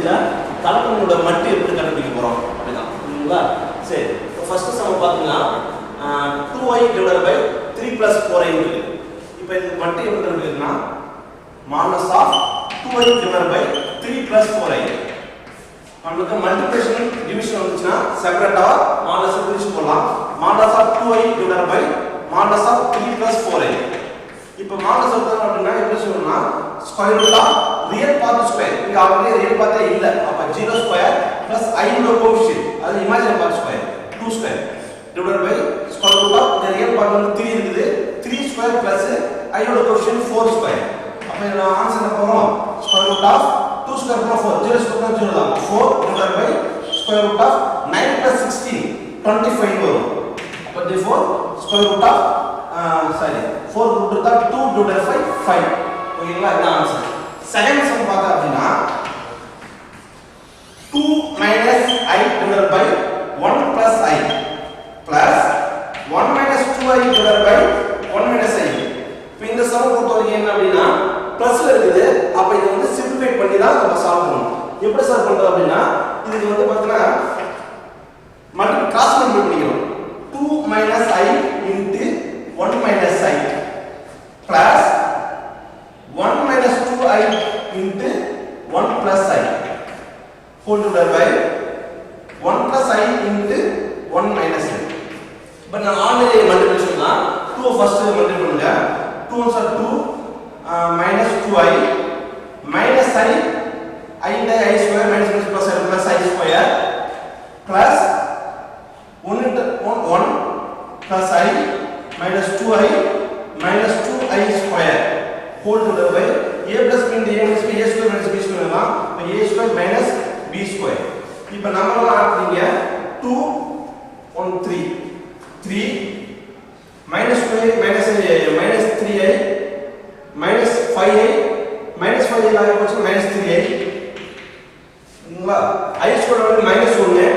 தெரிஞ்சா தலக்கங்களோட மட்டு எப்படி கண்டுபிடிக்க போறோம் அப்படிதான் சரிங்களா. சரி ஃபர்ஸ்ட் சம் பாத்தீங்கன்னா 2i divided by 3 plus 4i இருக்கு. இப்போ இது மட்டு எப்படி கண்டுபிடிக்கணும்னா modulus of 2i divided by 3 plus 4i. நமக்கு மல்டிப்ளிகேஷன் டிவிஷன் வந்துச்சுன்னா செப்பரேட்டா மாடலஸ் பிரிச்சு போடலாம். Modulus of 2i divided by modulus of 3 plus 4i. இப்போ மாடலஸ் எடுத்தோம் அப்படினா எப்படி சொல்லணும்னா square root of real part square. இங்க ஆல்ரெடி ரியல் பார்ட்டே இல்ல. அப்ப 0 ஸ்கொயர் plus i னோட கோஎஃபிஷியன்ட் அது imaginary part square 2 square divided by square root of the real part வந்து 3 இருக்குது 3 ஸ்கொயர் plus i னோட கோஎஃபிஷியன்ட் 4 ஸ்கொயர். அப்ப இந்த ஆன்சர் என்ன போறோம் square root of 2 square plus 4 0 square 0 தான் 4 divided by square root of 9 plus 16 25 வரும். அப்ப therefore square root of 4 root of 2 divided by 5. ஓகேங்களா இந்த ஆன்சர். செகண்ட் சம் பார்த்தா அப்படினா 2 minus i divided by 1 plus i plus 1 minus 2i divided by 1 minus i. இப்போ இந்த some பொறுத்தவரைக்கும் என்ன அப்படினா பிளஸ்ல இருக்குது. அப்ப இத வந்து சிம்பிளிஃபை பண்ணி தான் நம்ம சால்வ் பண்ணனும். எப்படி சால்வ் பண்றது அப்படினா இதுக்கு வந்து பார்த்தீங்கன்னா மல்டி கிராஸ் மல்டிப்ளை பண்ணிக்கிறோம். 2 minus i into 1 minus i plus 1 minus 2i into 1 plus i whole divided by 1 plus i into 1 minus i. But நான் ஆல்ரெடி மல்டிப்ளை பண்ணலாம். 2 ஃபர்ஸ்ட் மல்டிப்ளை பண்ணுங்க. 2 ones are 2 minus 2i minus i into i square minus plus i plus i square plus 1 into 1 plus i minus 2i minus 2i square whole divided by a plus b into a minus b a square minus b square தான். அப்ப a square minus b square. இப்போ நம்மலாம் ஆட்றீங்க 2 1 3 3 minus 2i minus 3i minus 5i minus 5i ஆக போச்சு minus 3i. சரிங்களா i square வந்து minus 1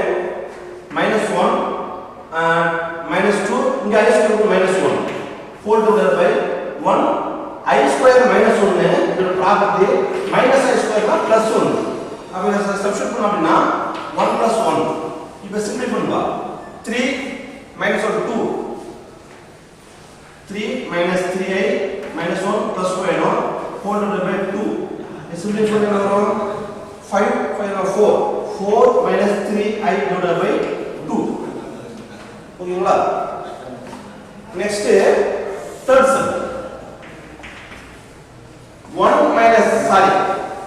minus 1 minus 2 இங்க i square minus 1 whole divided by 1 i square minus 1 இந்த ப்ராப்பர்ட்டி minus i square தான் plus 1. அப்ப இத சப்ஸ்டிட்யூட் பண்ணா அப்படினா 1 plus 1. இப்போ சிம்பிளிஃபை பண்ணுவா 3 minus 1 2 3 minus 3i minus 1 plus 2 வேணும் whole divided by 2. சிம்பிளிஃபை பண்ணா வரும் 5 5 4 4 minus 3i divided by 2. ஓகேங்களா நெக்ஸ்ட் third sum 1 minus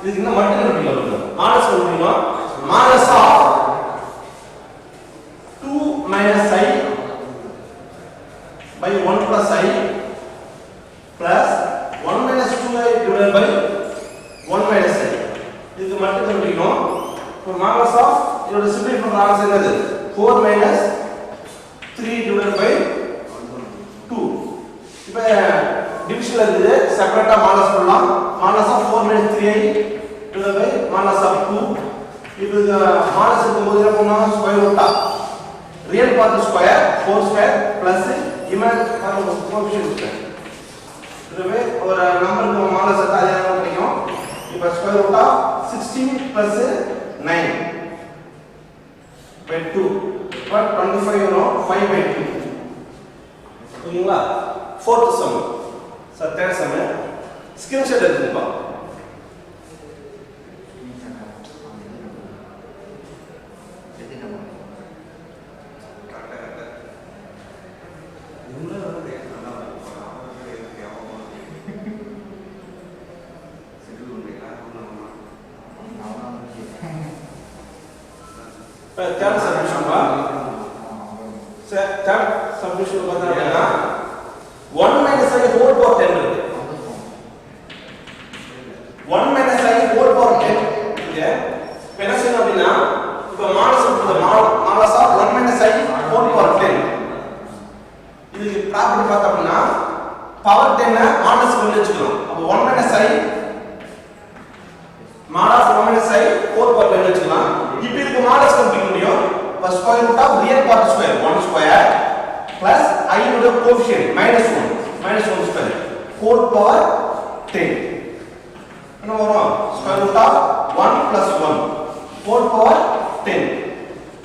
இதுக்கு என்ன மல்டிபிள் பண்ணிக்கலாம் மாடலஸ் பண்ணுவோம் modulus of 2 minus i by 1 plus i plus 1 minus 2i divided by 1 minus i இதுக்கு multiple பண்ணிக்கணும். இப்போ மாடலஸ் ஆஃப் இதோட சிம்பிளிஃபை பண்ற ஆன்சர் என்னது 4 minus 3 divided by 2. இப்போ டிவிஷன்ல இருக்குது செப்பரேட்டா மாடலஸ் பண்ணலாம். Modulus of 4 minus 3i divided by modulus of 2. இப்போ மாடலஸ் இருக்கும்போது என்ன பண்ணனும் square root of real part square 4 square plus imaginary part coefficient square. இதுவே ஒரு நம்பருக்கு மாடலஸ் எடுத்தா அதே நம்பர் கிடைக்கும். இப்போ square root of 16 plus 9 by 2 but 25 வரும் 5 by 2. ஓகேங்களா fourth sum third sum screenshot எடுத்துப்பா. third submission ba third submission பார்த்தா 1 minus i whole power 10 இருக்கு. 1 minus i whole power 10 இருக்கு. இப்போ என்ன செய்யணும் அப்படின்னா இப்போ modulus of 1 minus i whole power 10 இதுக்கு ப்ராப்பர்ட்டி பார்த்தா அப்படின்னா பவர் 10 மாடலஸ் பண்ணி வச்சுக்கணும். அப்போ 1 minus i modulus 1 minus i whole power 10 வச்சுக்கலாம். இப்போ இதுக்கு மாடலஸ் கண்டுபிடிக்க முடியும். இப்போ square root of real part square 1 square plus i யோட கோஎஃபிஷியன்ட் -1 ஸ்கொயர் whole power 10 என்ன வரும் square root of 1 plus 1 whole power 10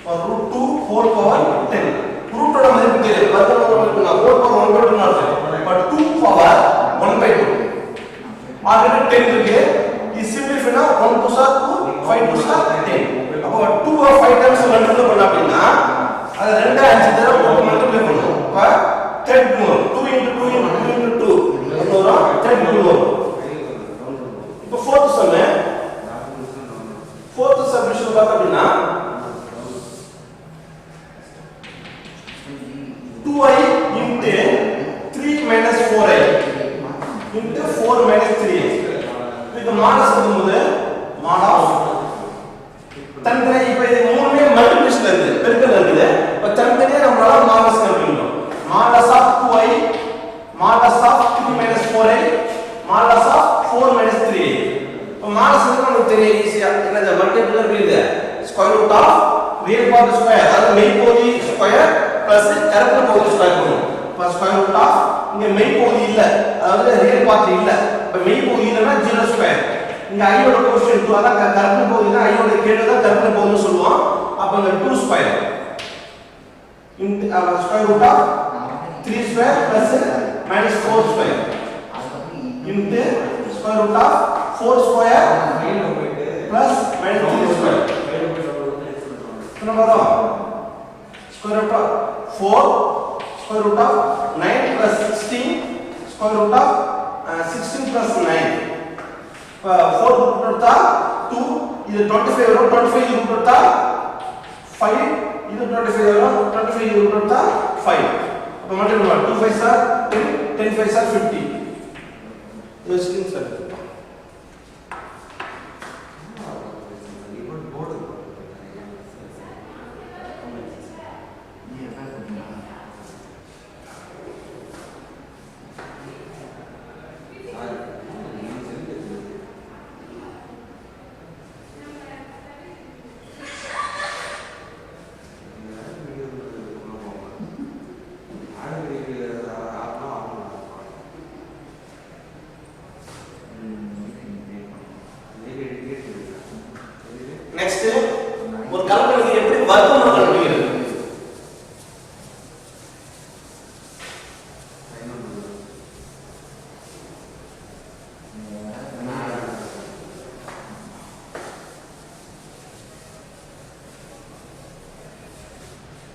or root 2 whole power 10 root ஓட மதிப்பு தெரியும் வர்க்கமூலம் மதிப்புனா whole power 1 by 2 னு அர்த்தம் but 2 power 1 by 2 ஆல்ரெடி 10 இருக்கு இது சிம்பிளிஃபைனா 1 2 are 2 5 2 are 10 அப்போ 2 or 5 times மல்டிப்ளை பண்ணா அப்படினா அது 2 5 தடவை போட்டு மல்டிப்ளை பண்ணுவோம் அப்ப 10 more 2 into 2 into 2 into 2 என்னோட 10 more இப்போ fourth sum fourth subdivision பார்த்தா அப்படினா 2i into 3 minus 4i into 4 minus 3i இது மாடஸ் பண்ணும்போது mod of தனித்தனி இப்போ இது மூணுமே மல்டிப்ளிகேஷன் இருக்கு பெருக்கல் இருக்குது இப்போ தனித்தனியா நம்மளால மாடஸ் கண்டுபிடிக்கணும் modulus of 2i modulus of 3 minus 4i modulus of 4 minus 3i இப்போ மாடஸ் நமக்கு தெரியும் ஈஸியா என்னது மல்டிபிள் இருக்குது square root of real part square அதாவது மெய் பகுதி ஸ்கொயர் பிளஸ் கரெக்ட் பகுதி ஸ்கொயர் பண்ணுவோம் இப்போ ஸ்கொயர் ரூட் ஆஃப் இங்க மெய் பகுதி இல்ல அதாவது ரியல் பார்ட் இல்ல இப்போ மெய் பகுதி இல்லனா 0 ஸ்கொயர் இங்க i ஓட கோஎஃபிஷியன்ட் 2 அதான் கரெக்ட் பகுதினா i ஓட கேடு தான் கரெக்ட் பகுதின்னு சொல்லுவோம் அப்ப இங்க 2 square into square root of 3 square plus minus 4 square into square root of 4 square plus minus 3 square என்ன வரும் square root of 4 square root of 9 plus 16 square root of 16 plus 9 4 root கொடுத்தா 2 இது 25 வரும் 25 இது கொடுத்தா 5 இது 25 வரும் 25 இது கொடுத்தா 5 அப்ப மல்டிப்ளை பண்ணா 2 5 are 10 10 5 are 50 இது ஸ்கிரீன் சார் நெக்ஸ்ட் ஒரு கலப்பெண்ணுக்கு எப்படி வர்க்கமூலம் கண்டுபிடிக்கிறது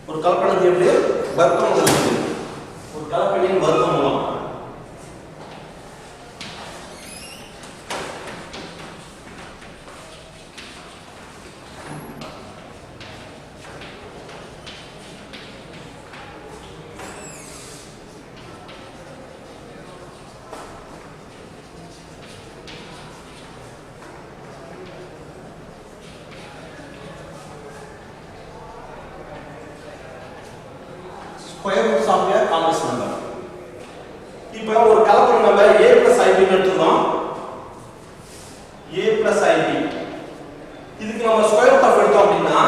ஒரு கலப்பெண்ணுக்கு எப்படி வர்க்கமூலம் கண்டுபிடிக்கிறது ஒரு கலப்பெண்ணின் வர்க்கமூலம் square roots of a complex number இப்போ ஒரு கலப்பெண் நம்பர் a plus ib ன்னு எடுத்துறோம் a plus ib இதுக்கு நம்ம ஸ்கொயர் ரூட் ஆஃப் எடுத்தோம் அப்படினா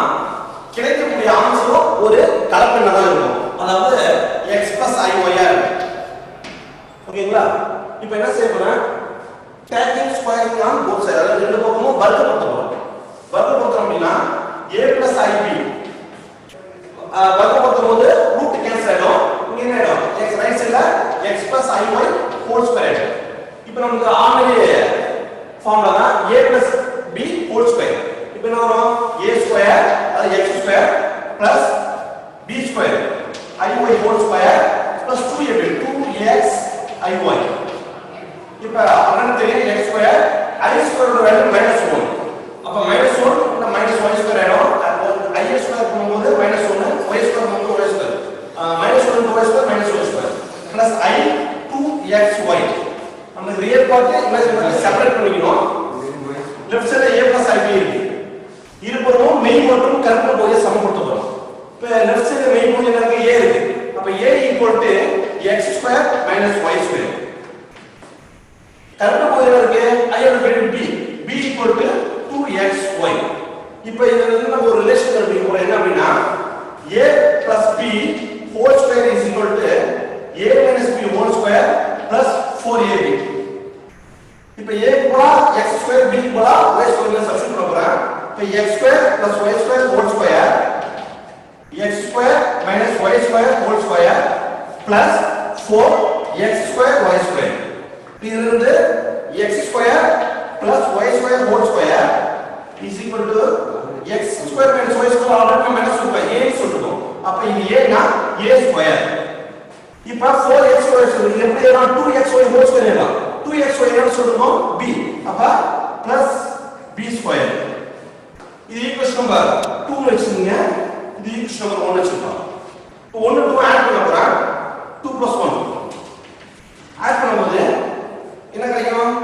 கிடைக்கக்கூடிய ஆன்சர் ஒரு கலப்பெண்ணா தான் இருக்கும் அதாவது x plus iy ஓகேங்களா இப்போ என்ன செய்ய போறேன் taking squaring on both sides அதாவது ரெண்டு பக்கமும் வர்க்கப்படுத்த போறோம் வர்க்கப்படுத்தோம் அப்படினா a plus ib வர்க்கப்படுத்தும்போது ரூட் கேன்சல் ஆயிடும் இங்க என்ன ஆயிடும் x ரைட் சைடுல x plus iy whole square இப்போ நமக்கு ஆல்ரெடி ஃபார்முலா தான் a plus b whole square இப்போ என்ன வரும் a square அது x square plus b square iy whole square plus 2ab 2x iy இப்போ அண்ணன் தெரியும் x square i square ஓட வேல்யூ -1 அப்ப -1 இந்த -y square ஆயிடும் i square பண்ணும்போது -1 y square பண்ணும்போது y square -1 y square -y square plus i 2xy நம்ம real part imaginary part separate பண்ணிக்கணும் லெஃப்ட் சைடுல a plus ib இருக்கு இருபுறமும் மெய் மற்றும் கர்ம பகுதியை சமப்படுத்த போறோம் இப்போ லெஃப்ட் சைடுல மெய் பகுதி நமக்கு a இருக்கு அப்ப a x2 y2 கர்ம பகுதியில இருக்கு i ஓட வேல்யூ b b 2xy இப்போ இதுல நம்ம ஒரு ரிலேஷன் கண்டுபிடிக்க போறோம் என்ன அப்படினா a plus b whole square is equal to a minus b whole square plus 4ab இப்போ a க்கு x square b க்கு y square ல சப்ஸ்டிட்யூட் பண்ண போறேன் அப்ப x square plus y square whole square x square minus y square whole square plus 4x square y square. இதிலிருந்து x square plus y square whole square is equal to x square minus y square already minus சொல்றோம் a சொல்றோம். அப்ப இது a னா a square. இப்ப 4x square சொல்றது எப்படி எழுதலாம் 2xy whole square எழுதலாம். 2xy என்ன சொல்றோம் b. அப்ப plus b square. இது ஈக்குவேஷன் நம்பர் 2 வெச்சுங்க. இது ஈக்குவேஷன் நம்பர் 1 வெச்சுக்கலாம். இப்போ 1 2 ஆட் பண்ண போறேன். 2 + 1 ஆட் பண்ணும்போது என்ன கிடைக்கும்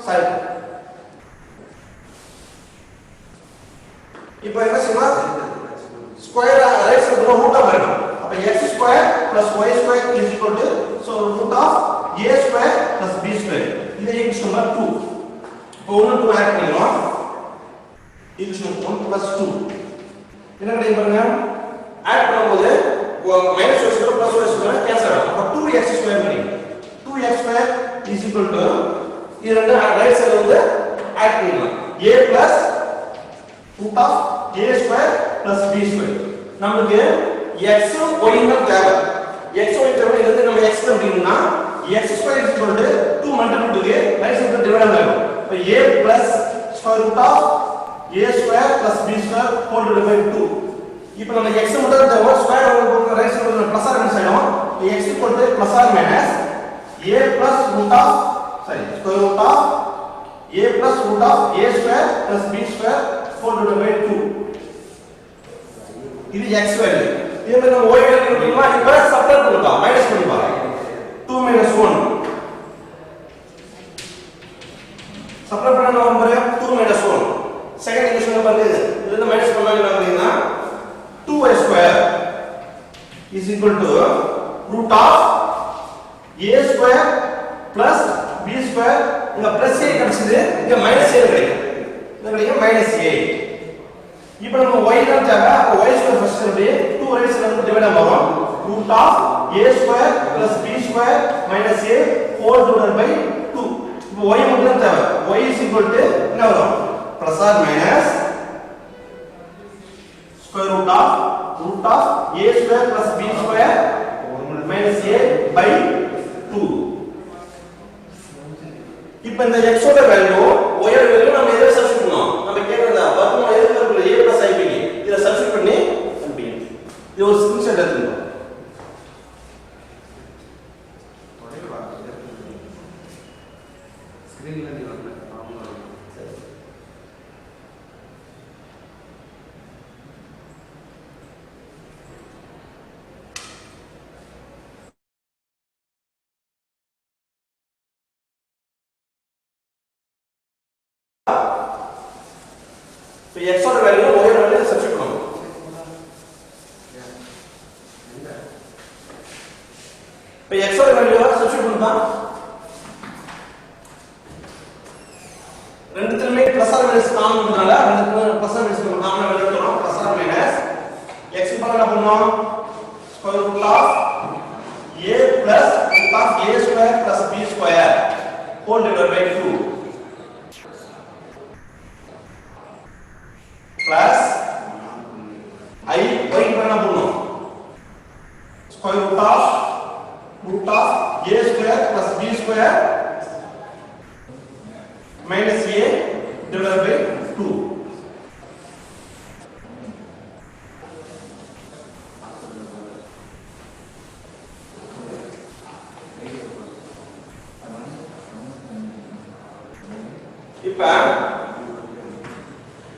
சரி. இப்போ என்ன செய்யலாம் square right side root of இருக்கும். அப்ப x square plus y square is equal to so root of a square plus b square. இது ஈக்குவேஷன் நம்பர் 2. இப்போ 1 2 ஆட் பண்ணிரோம். ஈக்குவேஷன் 1 plus 2 என்ன கிடைக்கும் பாருங்க ஆட் பண்ணும்போது minus y square plus y square cancel ஆகும். அப்ப 2x square கிடைக்கும். 2x square is equal to இது ரெண்டு ரைட் சைடுல வந்து ஆட் பண்ணிடலாம். a plus root of a square plus b square. நமக்கு x y னா தேவை. x y தேவை இருந்து நம்ம x அப்படினா x square is equal to 2 multiple to a right சைடுல டிவைட் ஆகும். அப்ப a plus square root of a square plus b square whole divided by 2. இப்போ நம்ம x மட்டும் தேவை ஸ்கொயர் போடுற ரைட் சைடுல பிளஸ் ஆர் மைனஸ் ஆயிடும். x equal to plus or minus a plus root of square root of a plus root of a square plus b square whole divided by 2. இது x value. இதே நம்ம y value கண்டுபிடிக்கணும்னா இப்ப subtract பண்ணலாம் minus பண்ணிப்பா 2 - 1 subtract பண்ணா number 2 - 1 second equation பாருங்க இதுல minus பண்ணா என்ன வருதுன்னா 2y square is equal to root of a square plus b square இங்க பிளஸ் a கிடைச்சது இங்க மைனஸ் a கிடைக்கும். இது கிடைக்கும் மைனஸ் a. இப்போ நம்ம y தான் தேவை. அப்ப y square ஃபர்ஸ்ட் அப்படியே 2 ரைட் சைடுல வந்து டிவைட் ஆகும். root of a square plus b square minus a whole divided by 2. இப்போ y மட்டும் தேவை. y is equal to என்ன வரும் plus or minus square root of a square plus b square minus a by 2. இப்போ இந்த x ஓட value y ஓட value நம்ம எதை சப்ஸ்டிட்யூட் பண்ணோம் நம்ம கேக்குறதா வர்க்கமா எதுக்கு a plus ib இத சப்ஸ்டிட்யூட் பண்ணி கண்டுபிடிங்க. இது ஒரு ஸ்கிரீன்ஷாட் எடுத்துங்க. ஸ்கிரீன்ல நீ வரல ஆமா சரி. So x ஓட வேல்யூ y ஓட வேல்யூ சப்ஸ்டிட்யூட் பண்ணனும். இப்போ x ஓட வேல்யூ சப்ஸ்டிட்யூட் பண்ணா ரெண்டுத்துலயே பிளஸ் ஆர் மைனஸ் காமன் இருக்கனால ரெண்டுத்துலயே plus or minus common value எடுத்துறோம். பிளஸ் ஆர் மைனஸ் x க்கு பதிலா என்ன பண்ணுவோம் square root of a plus root of a square plus b square whole divided by 2 plus I y பண்ண போறோம் square root of a square plus b square minus a divided by 2. இப்ப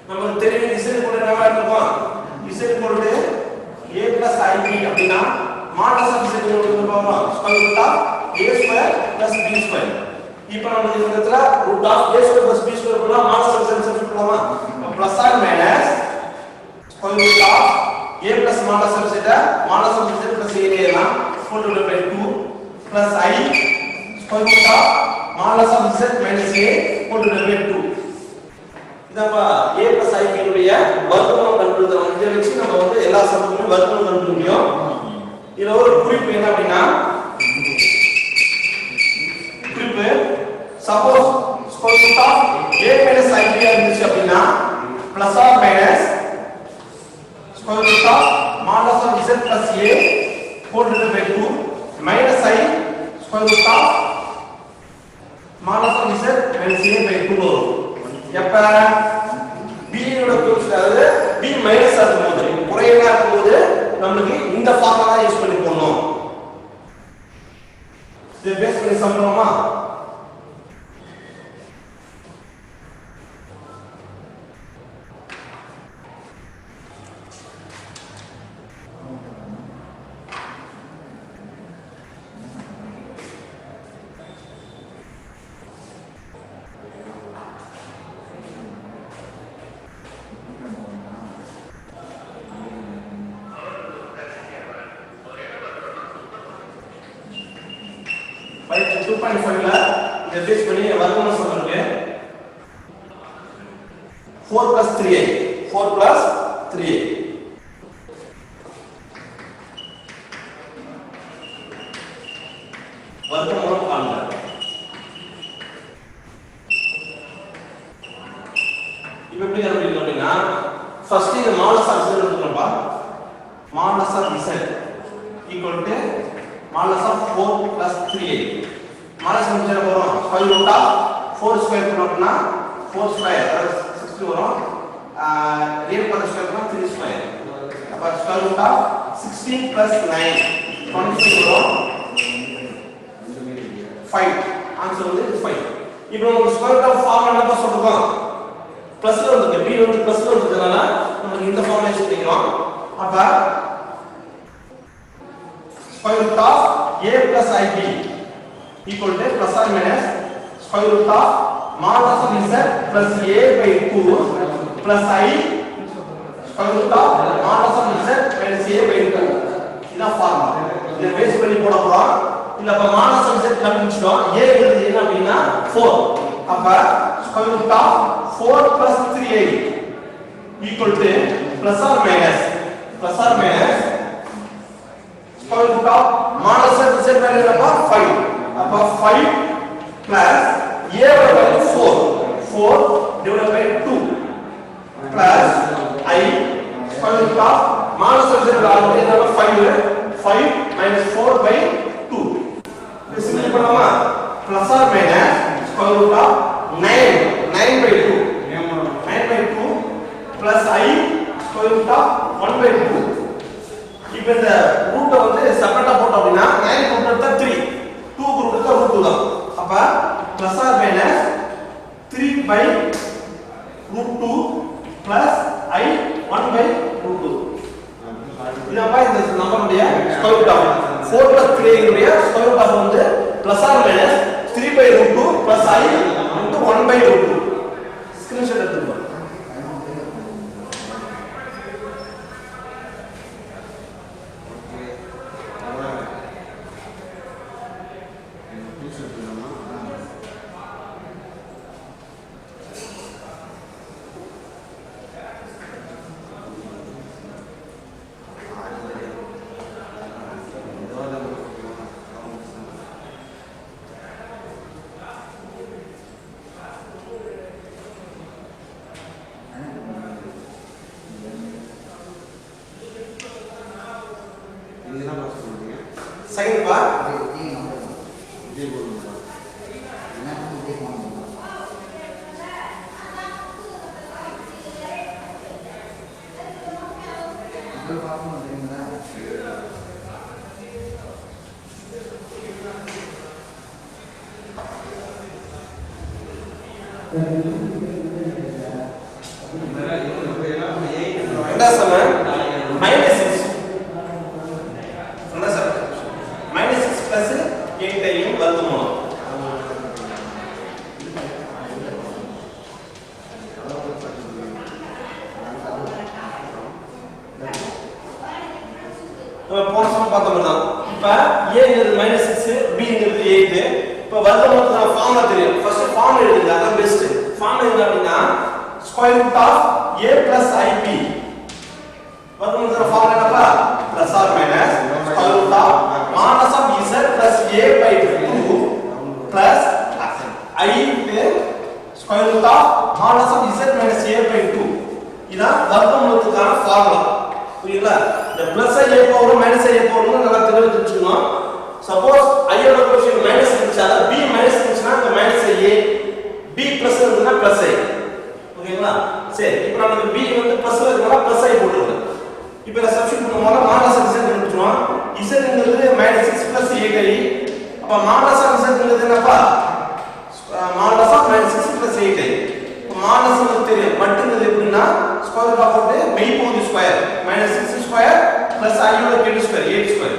நமக்கு தெரியும் z கூட என்னவா இருக்கும் z கூட a plus ib அப்படினா மாடலஸ் ஆஃப் z என்ன பாப்போம் square root of a square plus b square. இப்போ நம்ம இந்த இடத்துல root of a square plus b square போடலாம் மாடலஸ் ஆஃப் z சப்ஸ்டிட்யூட் பண்ணலாமா plus or minus square root of a plus modulus of z modulus of z plus a எழுதலாம் whole divided by 2 plus I square root of modulus of z minus a whole divided by 2. இதப்பா a plus ib உடைய வர்க்கமூலம் கண்டுபிடிக்கிறோம். இத வச்சு நம்ம வந்து எல்லா சமன்பாடுகளும் வர்க்கமூலம் கண்டுபிடிக்க முடியும். இதுல ஒரு குறிப்பு என்ன அப்படினா குறிப்பு suppose square root of a minus ib இருந்துச்சு அப்படினா plus or minus square root of modulus of z plus a whole divided by 2 minus I square root of modulus of z minus a by 2 வரும். எப்ப b யோட coefficient அதாவது b minus ஆகும்போது குறைவா இருக்கும்போது நமக்கு இந்த ஃபார்முலா யூஸ் பண்ணி போடணும். இதை பேஸ் பண்ணி சம்பளமா by 2.5 ல இத பேஸ் பண்ணி வர்க்கமூலம் சொல்றீங்க 4 plus 3a 4 plus 3a வர்க்கமூலம் காண்க. இப்போ எப்படி கண்டுபிடிக்கணும் அப்படின்னா ஃபர்ஸ்ட் இந்த மாடுலஸ் ஆஃப் z எடுத்துக்கணும்பா. Modulus of z equal to modulus of 4 plus 3a modulus என்ன வரும் square root of 4 square பண்ணோம்னா 4 square அதாவது 60 வரும். real part square பண்ணா 3 square அப்ப square root of 16 plus 9 23 வரும் 5 ஆன்சர் வந்து 5. இப்போ நமக்கு square root of ஃபார்முலா என்ன சொல்றோம் பிளஸ்ல வந்து b வந்து பிளஸ்ல வந்ததனால நமக்கு இந்த ஃபார்முலா யூஸ் பண்ணிக்கிறோம். அப்ப square root of a plus ib equal to plus or minus square root of modulus of z plus a by 2 plus I square root of modulus of z minus a by 2 இதான் formula. இத base பண்ணி போட போறோம். இல்ல அப்ப modulus of z கண்டுபிடிச்சோம். a ங்கிறது என்ன அப்படினா 4. அப்ப square root of 4 plus 3a equal to plus or minus square root of modulus of z value number 5 அப்ப 5 plus a value 4 divided by 2 plus I square root of modulus of z value number 5 minus 4 by 2 this simple பண்ணலாமா plus or minus square root of 9 by 2 plus I square root of 1 by 2. இப்போ இந்த root வந்து செப்பரேட்டா போட்டோம் அப்படினா 9 root எடுத்தா 3 2 root எடுத்தா root 2 தான். அப்ப plus or minus 3 by root 2 plus I 1 by root 2 இதப்பா இந்த நம்பருடைய ஸ்கொயர் ரூட் ஆகும். 4 plus 3 உடைய ஸ்கொயர் ரூட் ஆகும் வந்து plus or minus 3 by root 2 plus I into 1 by root 2 screenshot எடுத்துக்கோ. Second bar square root of a plus ib वर्गमूल का formula क्या plus और minus square root of modulus of z plus a by 2 plus I पे square root of modulus of z minus a by 2 இதான் வர்க்கமூலத்துக்கான formula. புரியுங்களா? இந்த plus ஐ எப்பவும் minus ஐ எப்பவும் நல்லா தெளிவா தெரிஞ்சுக்கணும். சப்போஸ் ஐ யோட கோஎஃபிஷியன்ட் மைனஸ் இருந்துச்சா b மைனஸ் இருந்துச்சுனா அந்த மைனஸ் ஐ, b பிளஸ் இருந்துனா பிளஸ் ஐ. ஓகேங்களா? சரி, இப்போ நமக்கு b வந்து பிளஸ்ல இருக்கனால பிளஸ் ஐ போட்டுருங்க. இப்போ இத சப்ஸ்டிட்யூட் பண்ணும்போது மாடலஸ் z கண்டுபிடிச்சோம். z ங்கிறது -6 + 8i. அப்ப மாடலஸ் z என்னப்பா? Modulus of -6 + 8i. மாடலஸ் நமக்கு தெரியும். மட்டுங்கிறது எப்படின்னா ஸ்கொயர் ரூட் ஆஃப் மெய்பகுதி ஸ்கொயர் -6 ஸ்கொயர் + i யோட கெடு square 8 square.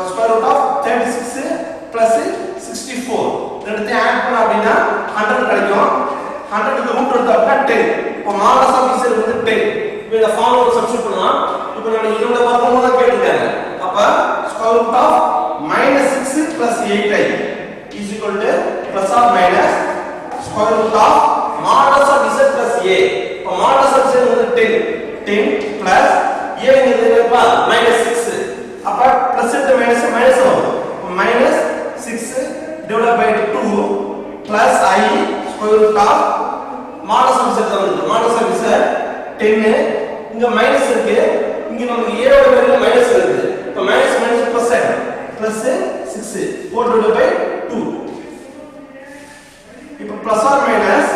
Square root of 36 + 64 ரெண்டுத்தையும் ஆட் பண்ணா அப்படினா 100 கிடைக்கும். 100 க்கு ரூட் எடுத்தா அப்படினா 10. இப்போ மாடலஸ் ஆஃப் z வந்து 10. இப்போ இந்த ஃபார்முலா சப்ஸ்டிட்யூட் பண்ணலாம். இப்போ நான் இதோட வர்க்கமூலம் தான் கேட்டிருக்காங்க. அப்ப square root of -6 + 8i + or minus square root of modulus of z + a. இப்போ மாடலஸ் ஆஃப் z வந்து 10 plus a ங்கிறது என்னப்பா -6. அப்ப பிளஸ் இன்டு மைனஸ் மைனஸ் வரும். -6 divided by 2 plus I square root of modulus of z வந்து modulus of z 10. இங்க minus இருக்கு, இங்க நமக்கு a ஓட வேல்யூ மைனஸ் இருக்கு. இப்போ மைனஸ் மைனஸ் பிளஸ் ஆயிடும். Plus 6 4 divided by 2. இப்போ plus or minus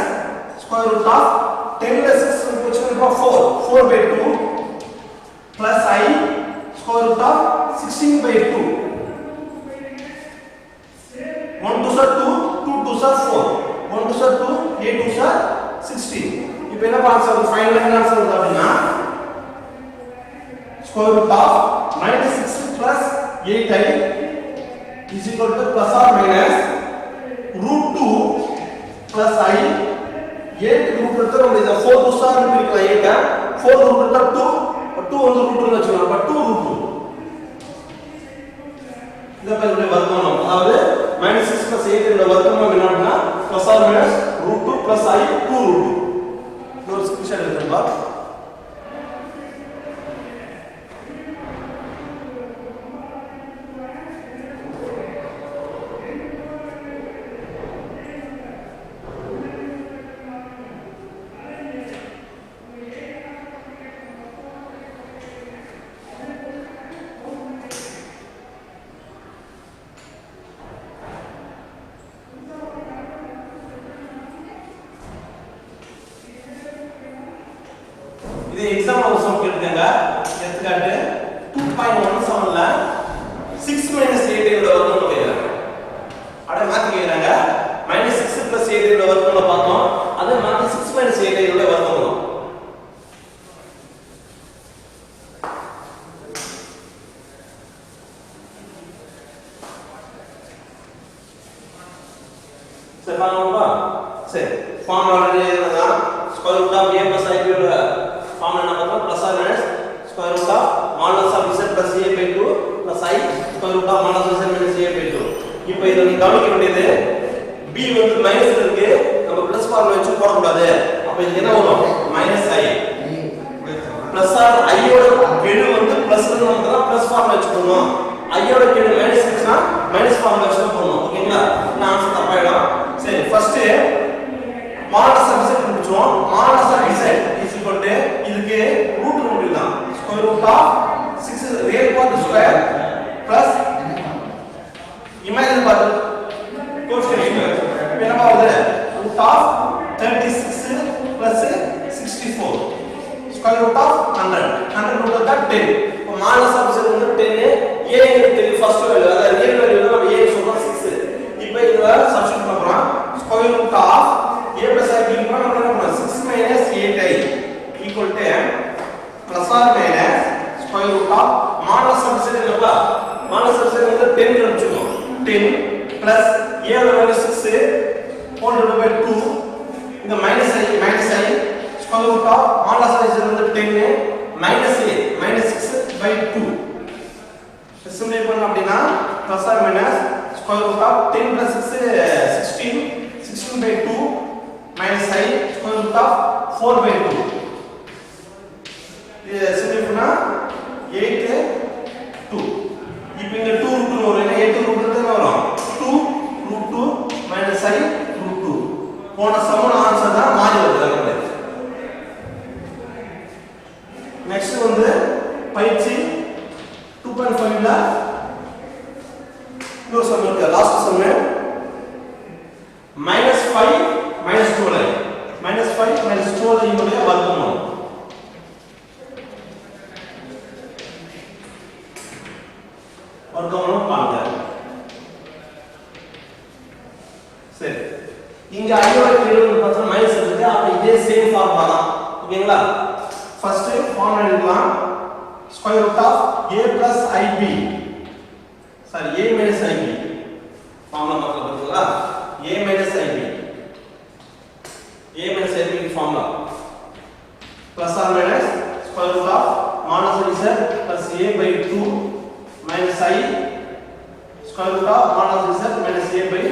square root of 10 + 6 போச்சுன்னா 4 by 2 plus I square root of 16 by 2. 1 2s are 2, 2 2s are 4, 1 2s are 2, 8 2s are 16. இப்போ என்ன ஆன்சர் ஃபைனல் ஆன்சர் வந்து அப்படினா square root of -6 + 8i plus or minus √2 plus I 8 root எடுத்தா நம்ம இத 4 2s are பிரிக்கலாம். 8 4 root எடுத்தா 2 வந்து ரூட் வச்சுக்கலாம். அப்ப 2 √2 இத பத்தி வர்க்கமூலம். அதாவது -6 + 8 இந்த வர்க்கமூலம் என்னன்னா + or minus √2 plus I 2 √2. ஒரு ஸ்கிரீன்ஷாட் எடுத்துப்பா. இது எக்ஸாம் ஒரு சம் கேட்டிருக்காங்க. எடுத்துக்காட்டு 2.17 ல 6 - 8 ஓட வர்க்கமூலம் கேக்குறாங்க. அட மாத்தி கேக்குறாங்க. -6 + 8 ஓட வர்க்கமூலம் பார்த்தோம். அதே மாதிரி 6 - 8 ஓட வர்க்கமூலம். சரி பாருங்க. சரி ஃபார்முலா எழுதுறதா square root of a + i ஓட ஃபார்முலா என்ன பார்த்தோம்? + or minus square root of modulus of z + a by 2 plus I square root of modulus of z - a by 2. இப்போ இத நீங்க கவனிக்க வேண்டியது b வந்து மைனஸ்ல இருக்கு, நம்ம பிளஸ் ஃபார்முலா வச்சு போட கூடாது. அப்ப இது என்ன வரும்? -i plus or I யோட கெழு வந்து பிளஸ்ல நமக்கு பிளஸ் ஃபார்முலா வச்சு போடணும். I யோட கெழு -6 னா மைனஸ் ஃபார்முலா வச்சு போடணும். ஓகேங்களா? நான் ஆன்சர் தப்பாயிடும். சரி ஃபர்ஸ்ட் modulus of z கண்டுபிடிச்சோம். modulus of z இதுக்கு ரூட் கண்டுபிடிக்கலாம். Square root of 6 real part square plus imaginary part coefficient square. இப்போ என்ன ஆகுது? Root of 36 plus 64 square root of 100 root of 10. இப்போ modulus of z வந்து 10. a ங்கிறது ஃபர்ஸ்ட் வேல்யூ, அதாவது ரியல் வேல்யூ வந்து நம்ம a சொல்றோம் 6. இப்போ இதுல சப்ஸ்டிட்யூட் பண்றோம். Square root of a plus i க்கு நம்ம என்ன பண்ணலாம்? 6 - 8i equal to plus or minus square root of modulus of z இல்லப்பா. modulus of z வந்து 10 ன்னு வெச்சுக்கோங்க. 10 plus a ஓட வேல்யூ 6 whole divided by 2. இந்த minus i square root of modulus of z வந்து 10 minus a -6 by 2. சிம்பிளை பண்ணோம் அப்படினா plus or minus square root of 10 plus 6 16 by 2 minus I square root of 4 by 2. இது சிம்பிளை பண்ணா 8 2. இப்போ இங்க 2 ரூட் வரும். 8 ரூட் என்ன வரும்? 2 √2 minus I √2. போன சம்மோட ஆன்சர் தான் மாறி வருது. பயிற்சி 2.5 ல இன்னொரு சம் இருக்கு லாஸ்ட் சம் -5 -12 -5 -12 இனுடைய வர்க்கமூலம் பாருங்க சரி இங்க i ஓட வேல்யூ பார்த்தா மைனஸ் இருக்கு அப்ப இதே சேம் ஃபார்முலா தான் ஓகேங்களா ஃபர்ஸ்ட் ஃபார்முலா எழுதலாம் square root of a plus ib sorry a minus ib formula பார்த்தீங்களா a minus ib formula plus or minus square root of minus z plus a by 2 minus I square root of minus z minus a by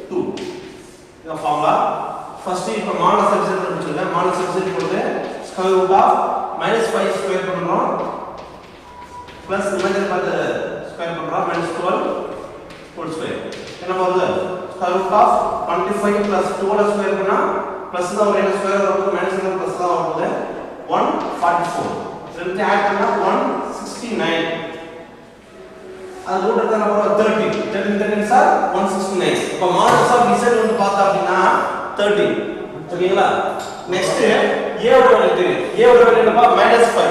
2 இந்த formula first இப்போ minus z எடுத்துக்கலாம் minus z போடுங்க square root of -5 square பண்றோம் plus imaginary part square பண்றோம் -12 whole square என்ன வருது square root of 25 plus 12 square பண்ணா plus தான் வரும் ஸ்கொயர் வரும் மைனஸ் தான் plus தான் வருது 144 ரெண்டு ஆட் பண்ணா 169 அது ரூட் எடுத்தா நம்ம 13 சார் 169 அப்ப மாடல்ஸ் ஆஃப் z வந்து பார்த்தா அப்படினா 13 ஓகேங்களா நெக்ஸ்ட் a ஓட வேல்யூ என்னப்பா -5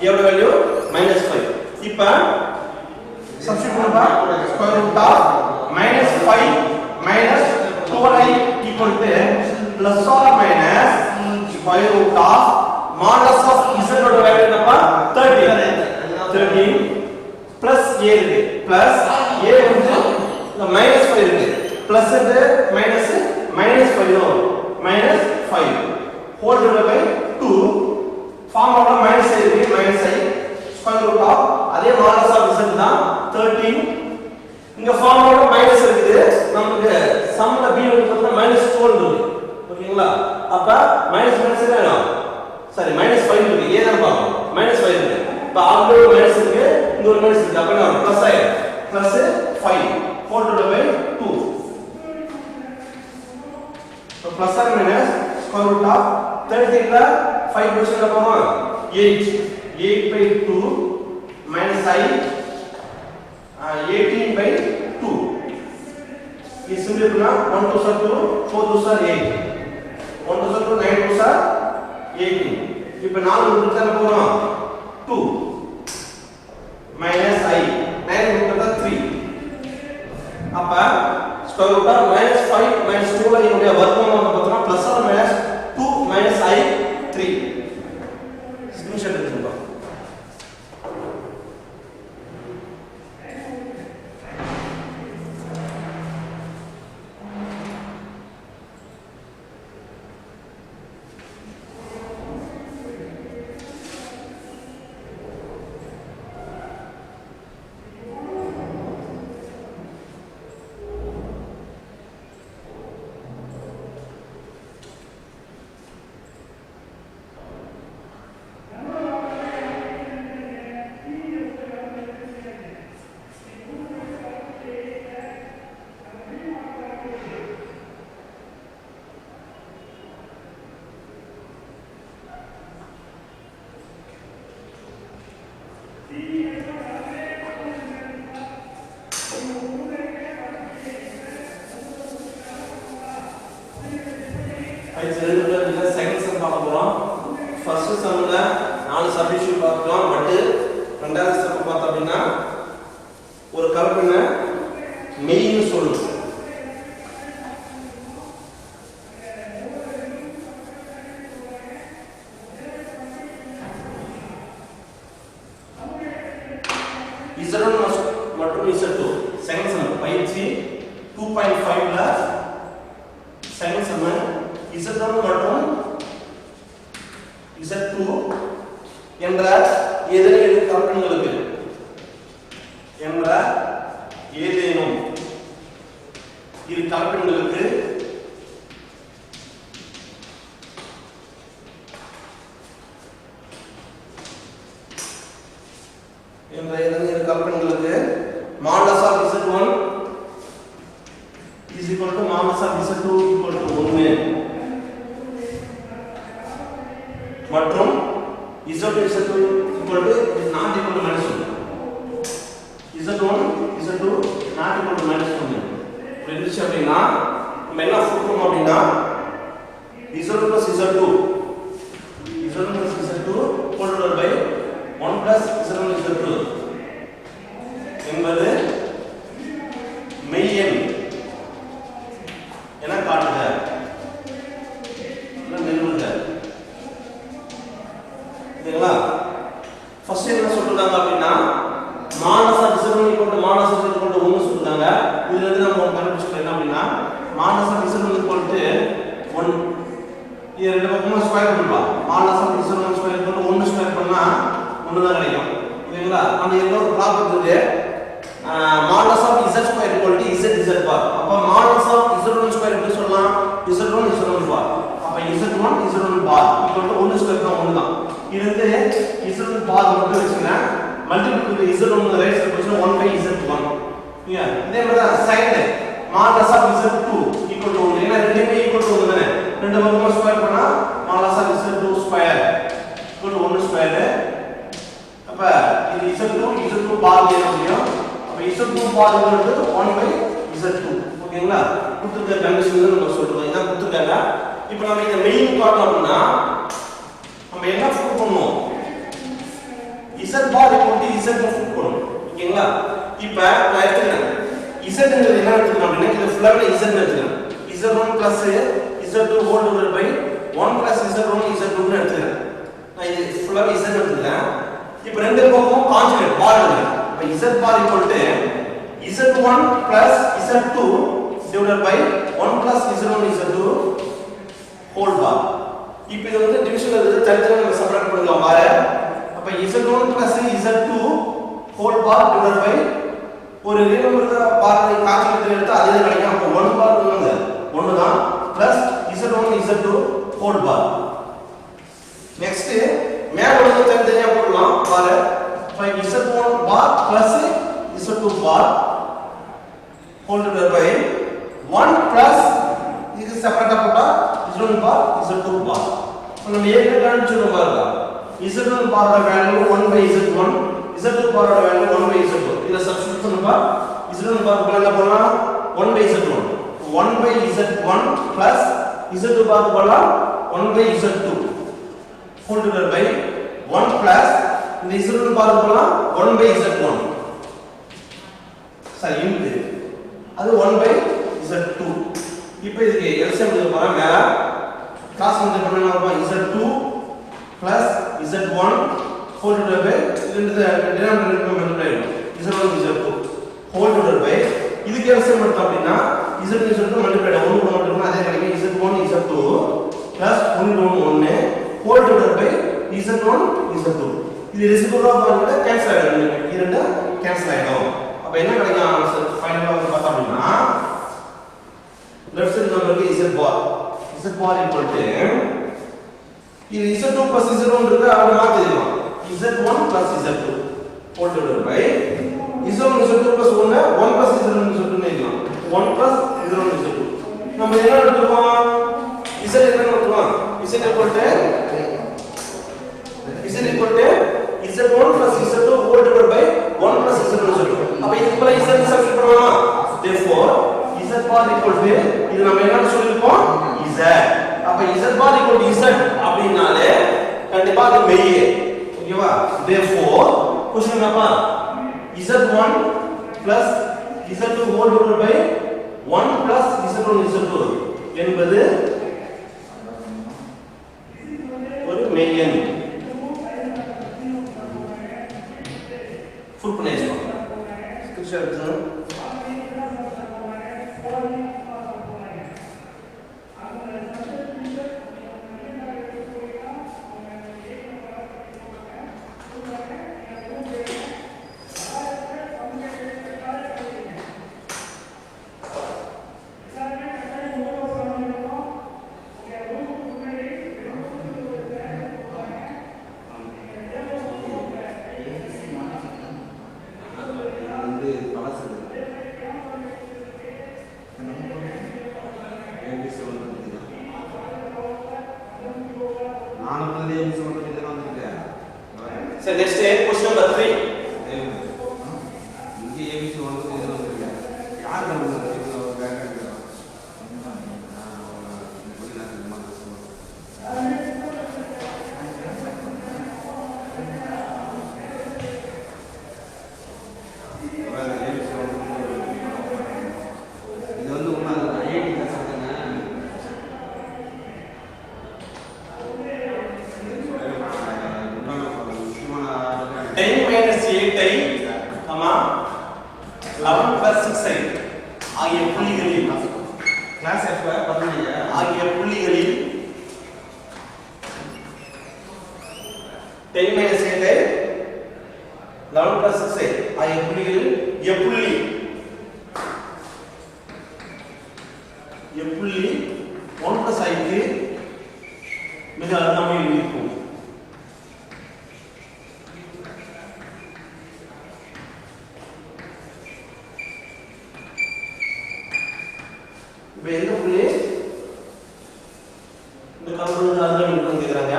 a ஓட வேல்யூ -5 இப்போ சப்ஸ்டிட்யூட் பண்ணுப்பா square root of -5 -12i equal to plus or minus square root of modulus of z ஓட வேல்யூ என்னப்பா 13 plus a இருக்கு plus a வந்து -5 இருக்கு plus and minus -5 வரும் -5 whole divided by 2 formula minus இருக்கு -i square root of அதே modulus of z தான் 13 இங்க ஃபார்முலா மைனஸ் இருக்குது நமக்கு சம்ல b வந்து பார்த்தா -12 இருக்கு ஓகேங்களா அப்ப மைனஸ் என்ன ஆகும் சாரி -5 இருக்கு ஏ தான் பாப்போம் -5 இருக்கு இப்ப ஆல்ரெடி மைனஸ் இருக்கு இங்க ஒரு மைனஸ் இருக்கு அப்ப என்ன பிளஸ் ஆயிடும் plus 5 4 by 2 so plus or minus square root of 13 ல 5 பொசிஷன்ல போறோம் 8 by 2 minus I 18 by 2 ये सिंपल ना 1 2 2 4 2 8 1 2 2 9 2 18 இப்போ நாலு ரூட் எடுத்தா போறோம் 2 minus I 9 ரூட் எடுத்தா 3 அப்ப ஸ்கொயர் ரூட் ஆஃப் -5 -12 இதோட வர்க்கமூலம் வந்து பார்த்தா plus or minus 2 minus I 3 screenshot எடுத்துக்கோ செகண்ட் சம் பார்க்க போறோம் ஃபர்ஸ்ட் சம்ல 4 சப்டிவிஷன் பார்க்கலாம் பட் ரெண்டாவது சம் பார்த்தா அப்படினா ஒரு கலப்பெண்ண மெய்னு சொல்லுங்க Z1 மற்றும் Z2 செகண்ட் சம் பயிற்சி 2.5 ல செகண்ட் சம் Z1 மற்றும் Z2 என்ற ஏதேனும் கலப்பெண்களுக்கு இரு கலப்பெண்களுக்கு modulus of Z1 is equal to modulus of Z2 equal to 1 மற்றும் Z1 Z2 equal to is not equal to minus 1. Z1 Z2 not equal to minus 1. இருந்துச்சு அப்படின்னா நம்ம என்ன சொல்றோம் அப்படின்னா Z1 plus Z2 whole divided by 1 plus Z1 Z2 என்பது மெய் எண் என காட்டுக நிறுவுக. சரிங்களா? ஃபர்ஸ்ட் என்ன சொல்றாங்க அப்படின்னா modulus of Z1 equal to modulus of Z2 equal to 1 சொல்றாங்க. இதுல இருந்து நம்ம கண்டுபிடிச்சோம் என்ன அப்படின்னா modulus of Z1 equal to 1 இது ரெண்டு பக்கமும் ஸ்கொயர் பண்ணலாம். மானஸ் ஆஃப் Z1 ஸ்கொயர் பண்ணா 1 ஸ்கொயர் பண்ணா 1 தான் கிடைக்கும். ஓகேங்களா? அந்த இன்னொரு ப்ராப்ளம் இருக்கு. Modulus of Z square equal to Z bar. அப்ப மானஸ் ஆஃப் Z1 ஸ்கொயர் எப்படி சொல்லலாம்? Z1 பார். அப்ப Z1 bar equal to 1 square தான் 1 தான். இது Z1 பார் மட்டும் வெச்சுனா multiple with Z1 right side போச்சுனா 1 by Z1. இதே மாதிரி தான் side modulus of Z2 equal to 1. ஏன்னா ரெண்டுமே equal to 1 தானே. ரெண்டு பக்கமும் ஸ்கொயர் பண்ணா modulus of Z2 square equal to 1 square. அப்ப இது Z2 பார் என்ன முடியும்? அப்ப Z2 bar equal to 1 by Z2. ஓகேங்களா? கொடுத்திருக்க கண்டிஷன்ல நம்ம சொல்றோம். இதான் கொடுத்திருக்காங்க. இப்போ நம்ம இந்த மெயின் காட்டணும் அப்படினா நம்ம என்ன ப்ரூவ் பண்ணுவோம்? Z bar equal to Z prove பண்ணனும். ஓகேங்களா? இப்போ நான் எடுத்துக்கிறேன் Z ங்கிறது என்ன எடுத்துக்கணும் அப்படினா இது ஃபுல்லாவே Z ன்னு எடுத்துக்கிறேன். Z1 plus Z2 whole divided by 1 plus Z1 Z2 ன்னு எடுத்துக்கிறேன். நான் இது ஃபுல்லாவே Z எடுத்துக்கிறேன். இப்போ ரெண்டு பக்கமும் கான்ஜுகேட் பார் எடுக்கிறேன். அப்ப Z bar equal to Z1 plus Z2 divided by 1 plus Z1 Z2 whole bar. இப்போ இது வந்து டிவிஷன் இது தனித்தனியா நம்ம செப்பரேட் பண்ணலாம் பாரு. அப்ப Z1 plus Z2 whole bar divided by ஒரு ரிமைண்டர் பார் கான்ஜுகேட் எடுத்தா அதே கிடைக்கும். அப்ப 1 bar என்னங்க 1 தான் plus Z1 Z2 whole bar. Next மேல வந்து தனித்தனியா போடலாம் பாரு. அப்ப Z1 bar plus Z2 bar whole divided by 1 plus இது செப்பரேட்டா போட்டா Z1 bar Z2 bar. நம்ம ஏற்கனவே கண்டுபிடிச்சோம் பாருங்க. Z1 bar ஓட value 1 by Z1, Z2 bar ஓட வேல்யூ 1 by Z2. இத சப்ஸ்டிட்யூட் பண்ணுங்க. Z1 bar க்கு என்ன பண்ணலாம்? 1 by Z1. 1 by Z1 plus Z2 bar க்கு பண்ணலாம் 1 by Z2 whole divided by 1 plus இந்த Z1 bar க்கு பண்ணலாம் 1 by Z1. சரி இன்டு அது 1 by Z2. இப்போ இதுக்கு எல்சிஎம் எடுக்க போறோம். மேல கிராஸ் மல்டிப்ளை பண்ணா Z2 plus Z1 whole divided by ரெண்டு denominator multiply Z1 Z2 whole divided by இதுக்கு எல்சிஎம் எடுத்தோம் அப்படினா Z1 Z2 மல்டிப்ளை 1 கூட மல்டிப்ளை அதே கிடைக்கும். Z1 Z2 plus 1 1 whole divided by Z1 Z2. இது ரெசிப்ரோக்கலா பாருங்க கேன்சல் ஆயிடும். இரண்டு கேன்சல் ஆயிடும். அப்ப என்ன கிடைக்கும் ஆன்சர் ஃபைனலா வந்து பார்த்தா அப்படினா லெஃப்ட் சைடு நமக்கு Z பார் equal to இது Z2 plus Z1 இருக்கு அப்படி மாத்திடலாம். Z1 plus Z2 whole divided by Z1 Z2 plus 1 1 plus Z1 Z2 ன்னு எழுதலாம். 1 plus Z1 Z2 நம்ம என்ன எடுத்துறோம்? Z என்ன எடுத்துறோம்? Z equal to Z1 plus Z2 whole divided by 1 plus Z1 Z2. அப்ப இதுக்கு பதிலா Z சப்ஸ்டிட்யூட் பண்ணலாமா? therefore Z bar equal to இது நம்ம என்ன சொல்லிருக்கோம்? Z. அப்ப Z bar equal to Z அப்படினாலே கண்டிப்பா அது மெய். ஓகேவா? therefore क्वेश्चन என்னப்பா? Z1 plus Z2 whole divided by 1 plus Z1 Z2 என்பது ஒரு மெய் எண். ஃபுல் பண்ணிடலாம். ஸ்கிரீன்ஷாட் எடுத்துங்க. பழசு So next question number 3. இங்கே ஏபிசி 1 இது வந்துருக்கு. யார் கண்டுபிடிச்சது? இது வந்து உண்மை IIT கசக்குங்க. 10 minus 8i, 11 plus 6i ஆகிய புள்ளிகளில் கிளாஸ் எப்ப 15 ஆகிய புள்ளிகளில் 10 minus 8i 11 plus 6i ஆகிய புள்ளிகளில் எப்புள்ளி 1 plus i க்கு மிக அருகாமையில் இருக்கும். இப்போ எந்த புள்ளி இந்த கம்பெனிக்கு அருகாமையில் இருக்குன்னு கேக்குறாங்க.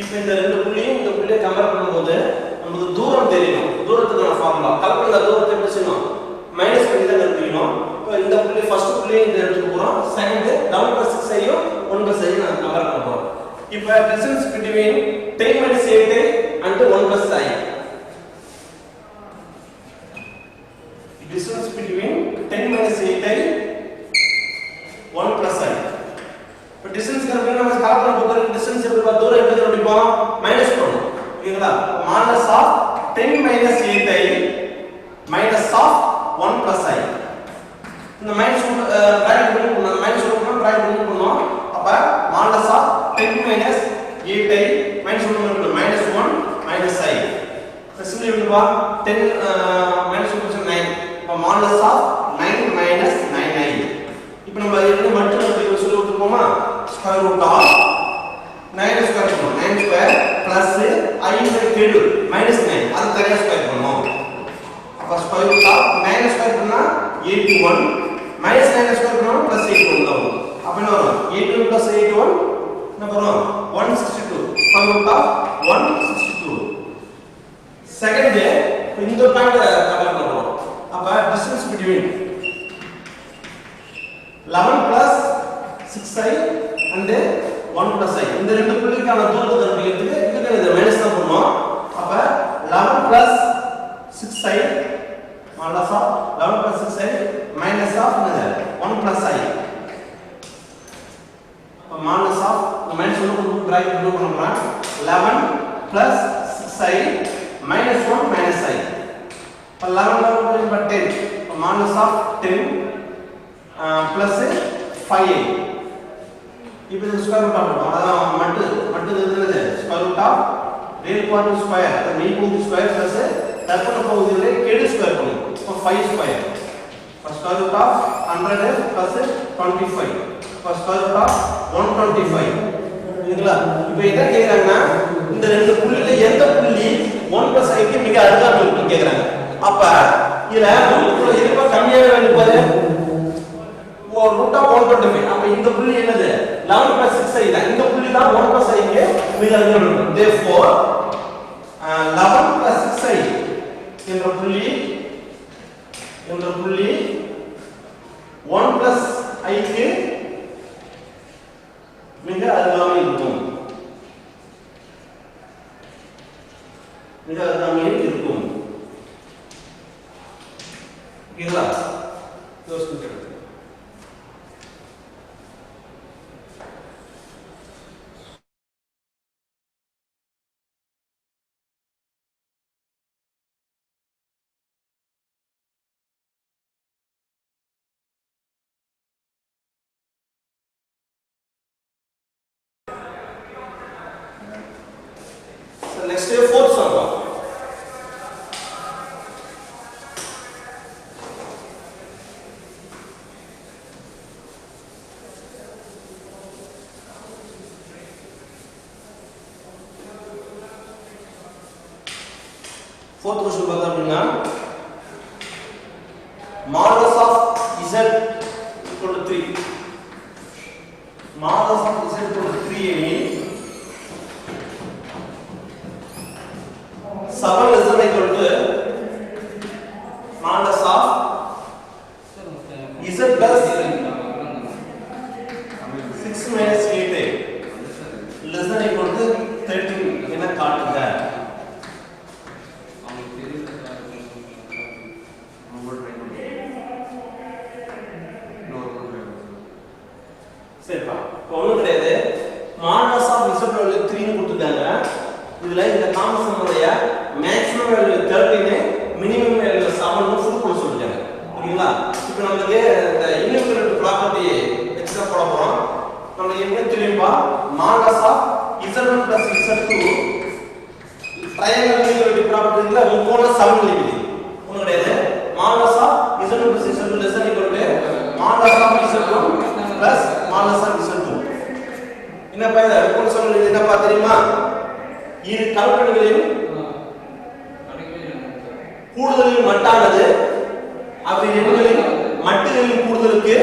இப்போ இந்த ரெண்டு புள்ளியும் இந்த புள்ளியை கம்பேர் பண்ணும்போது நமக்கு தூரம் தெரியணும். தூரத்துக்கான ஃபார்முலா கல்பனை தூரத்தை எப்படி செய்யணும்? மைனஸ் பண்ணி தான் கண்டுபிடிக்கணும். இப்போ இந்த புள்ளி ஃபர்ஸ்ட் புள்ளி இந்த எடுத்துக்க போறோம். செகண்ட் 11 plus 6 ஐயும் 1 plus 6 நான் கம்பேர் பண்ண போறோம். இப்போ distance between 10 minus 8 and 1 plus i. Distance between 10 minus 8i 1 plus i. இப்போ டிஸ்டன்ஸ் கண்டுபிடிக்க நம்ம கல்பனை பொறுத்த டிஸ்டன்ஸ் எப்படி தூரம் எப்படி கண்டுபிடிப்போம்? மைனஸ் பண்ணணும். ஓகேங்களா? minus of 10 minus 8i minus of 1 plus i. இந்த மைனஸ் பிராக்கெட் பண்ணி மைனஸ் பண்ணனும் பிராக்கெட் பண்ணி பண்ணனும். அப்ப minus of 10 minus 8i minus 1 minus 1 minus i. Simply பண்ணுவா 10 minus 1 9. அப்ப minus of 9 minus 9i. இப்போ நம்ம என்ன மட்டும் நம்ம சொல்லி விட்டுருக்கோமா? ஸ்கொயர் ரூட் ஆஃப் 9 ஸ்கொயர் பண்ணனும். 9 ஸ்கொயர் பிளஸ் i ன்ற கெடு minus 9 அது தனியா ஸ்கொயர் பண்ணனும். அப்ப ஸ்கொயர் ரூட் ஆஃப் 9 ஸ்கொயர் பண்ணா 81 minus 9 ஸ்கொயர் பண்ணா plus 81 வரும். அப்ப என்ன வரும்? 81 plus 81 என்ன வரும்? 162. Square root of 162. செகண்ட் இந்த பாயிண்ட் கம்பேர் பண்றோம். அப்ப distance between 11 plus 6i and 1 plus i இந்த ரெண்டு புள்ளிக்கான தூரத்தை கண்டுபிடிக்கிறதுக்கு இதுக்கு இந்த மைனஸ் தான் பண்ணுவோம். அப்ப 11 plus 6i minus of 11 plus 6i minus of 1 plus i. அப்ப minus of இந்த மைனஸ் ஒன்னு பிராக்கெட் ரிமூவ் பண்ணலாம். 11 plus 6i minus 1 minus i. அப்ப 11 by 10 minus of 10 plus 5i. இப்போ இது ஸ்கொயர் ரூட் ஆஃப் அதான் மட்டு என்னது square root of real part square அது மெய் பகுதி ஸ்கொயர் பிளஸ் கற்பனை பகுதியிலே கெடு ஸ்கொயர் பண்ணும். இப்போ 5 square square root of 100 plus 25 square root of 125. சரிங்களா? இப்போ என்ன கேக்குறாங்கன்னா இந்த ரெண்டு புள்ளில எந்த புள்ளி 1 plus i க்கு மிக அருகாமையில் இருக்குன்னு கேக்குறாங்க. அப்ப இதுல நமக்கு எதுக்கு கம்மியாக வேணும் பாரு root of 125. அப்ப இந்த புள்ளி என்னது? 11 plus 6i தான். இந்த புள்ளி தான் 1 plus i க்கு மிக அருகாமையில் இருக்கும். Therefore 11 plus 6i என்ற புள்ளி 1 plus i க்கு மிக அருகாமையில் இருக்கும். ஓகேங்களா? யோசிச்சு next day fourth sum. Fourth question பார்த்தா அப்படின்னா modulus of z equal to 3. Modulus of z equal to 3 எனில் 7 less than equal to modulus of z plus 6 minus 8 less than equal to 13 என காட்டுக. சரிப்பா, ஒன்றும் கிடையாது. மாடலஸ் ஆஃப் z வேல்யூ 3 ன்னு கொடுத்துட்டாங்க. இதுல இந்த காமன் சம்முடைய மேக்ஸிமம் வேல்யூ 13 மினிமம் வேல்யூ 7 ன்னு ஃபுல் போட சொல்லிட்டாங்க. ஓகேங்களா? இப்போ நமக்கு இந்த இன்இன்ஃபினிட் ப்ராப்பர்ட்டி எக்ஸ்ட்ரா போட போறோம். நமக்கு என்ன தெரியும்பா? Modulus of z1 plus z2 triangle equality ப்ராப்பர்ட்டில முக்கோண சமநிலை. ஒன்றும் கிடையாது. Modulus of z1 plus z2 less than equal to modulus of z1 plus modulus of z2. என்னப்பா இது முக்கோண சமநிலை என்னப்பா தெரியுமா? இரு கலப்பெண்களின் கூடுதலின் மட்டானது அப்படி எண்களின் மட்டுகளின் கூடுதலுக்கு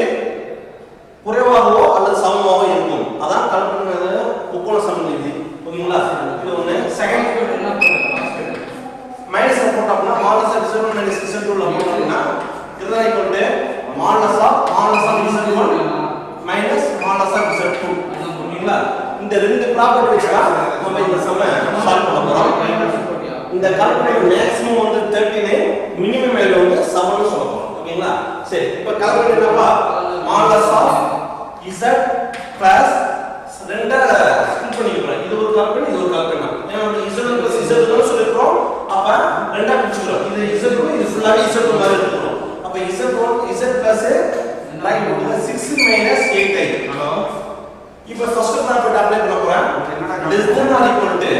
குறைவாகவோ அல்லது சமமாகவோ இருக்கும். அதான் கலப்பெண்கள் முக்கோண சமநிலை. ஓகேங்களா? இது ஒண்ணு. செகண்ட் மைனஸ் போட்டோம்னா modulus of z1 minus z2 ல போட்டோம்னா இதுதான் equal to modulus of z1 minus modulus of z2. ஓகேங்களா? இந்த ரெண்டு ப்ராப்பர்ட்டி வச்சா நம்ம இந்த சம சால்வ் பண்ண போறோம். இந்த கால்குலேட் மேக்ஸிமம் வந்து 13 மினிமம் வேல்யூ வந்து 7 ன்னு சொல்ல போறோம். ஓகேங்களா? சரி, இப்போ கால்குலேட் என்னப்பா? மாடலஸ் ஆஃப் z பிளஸ் ரெண்டா ஸ்ப்ளிட் பண்ணிக்கிறோம். இது ஒரு கால்குலேட், இது ஒரு கால்குலேட். ஏன்னா நம்ம z1 plus z2 ன்னு சொல்லிருக்கோம். அப்ப ரெண்டா பிரிச்சுக்கிறோம். இது z2 இது ஃபுல்லாவே z2 மாதிரி எடுத்துக்கிறோம். அப்ப z1 z பிளஸ் ரைட் போடுங்க 6 minus 8i. ஹலோ, இப்போ ஃபர்ஸ்ட் ப்ராப்பர்ட்டி அப்ளை பண்ண போறேன். less than or equal to